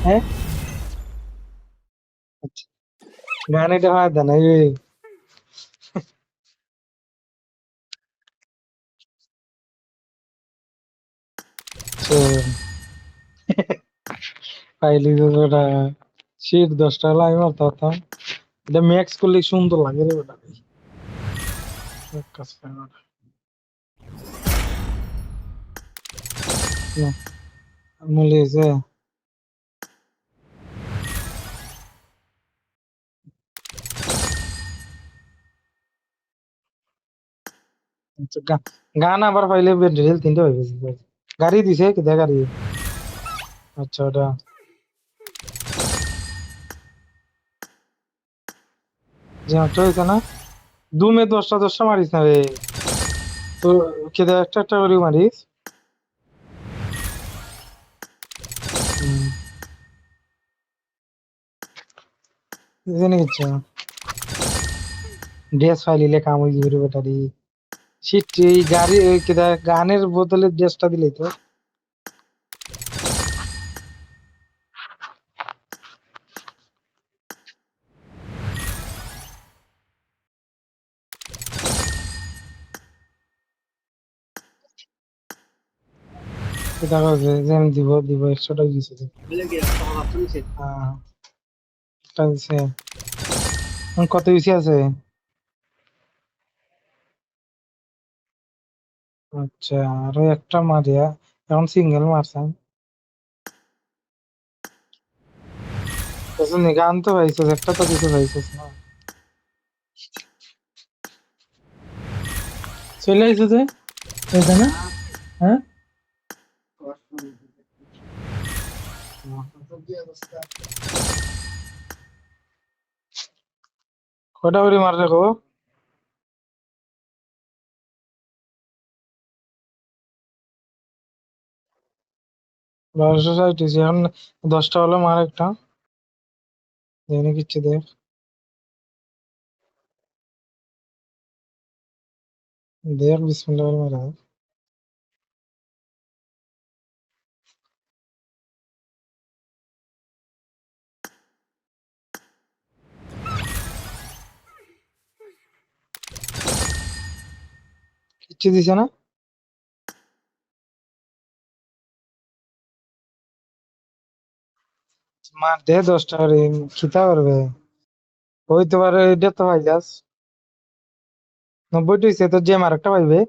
হ্যাঁ আচ্ছা, গান এটা হয় না পাইলি তো ওটা শীত 10টা হলে আমি মারতে পারতাম। এটা ম্যাক্স করলে সুন্দর লাগে রে ওটা। এক কাজ করে ওটা। না, মূল্য হয়েছে। আচ্ছা, গান আবার পাইলে রেল 3টা হয়ে গেছে। গাড়ি দিছে কিতা গাড়ি? আচ্ছা ওটা যে একটা হয়েছে না, দুমে 10টা মারিস না রে। তো কিতা একটা একটা করে মারিস। হুম, জানি ইচ্ছা ড্রেস ফাইলিলে কাম হয়ে যাবে রে বেটারি। শীত এই গাড়ি ওই কিতা গানের বদলে ড্রেসটা দিলেই তো। কিতা করছে যেন দিব দিব 100 টাকা দিছে তো। হ্যাঁ, একটা দিছে। এখন কত বেশি আছে? আচ্ছা, আরো একটা মারিয়া এখন সিঙ্গেল মারছেন। গান তো পাইছিস, একটা তো কিছু পাইছিস না। চলে আইছো যে এটা না? হ্যাঁ, কটা করে মারলে গো? 1260 হয়েছে। এখন 10টা হলো মার একটা। দেখি কিচ্ছু দেখ। দেখ বিসমিল্লাহ করে মারা। কিচ্ছু দিছে না। মার দে 10টা করে। খিতা করবে ওই তোমার এটা তো ভাই যাস 90 হয়েছে তো জেম আর একটা পাইবে।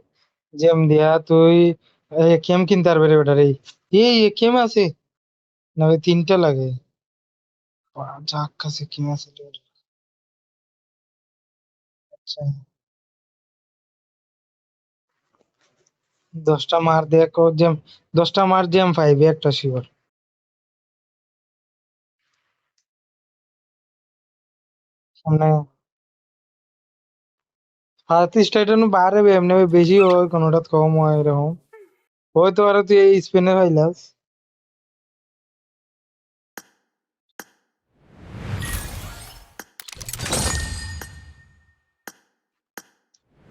জেম দিয়া তুই কেম কিনতে পারবে রে বেটারে। এই কেম আছে না? ওই 3টা লাগে। যাক কাছে কেম আছে রে। আচ্ছা, 10টা মার দেখ ও জেম। 10টা মার জেম পাইবে একটা শিওর। সামনে 35টা বাড়ে এমনি বেশি হয় কোনোটা কম হয় এরকম। হয়তো আর তুই এই স্পেনে পাইলাস।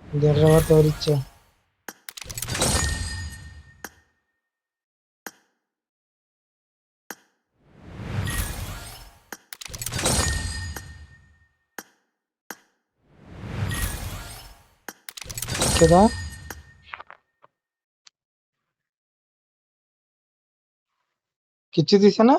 1.5 বার তোর ইচ্ছা। কেদা? কিছু দিছে না।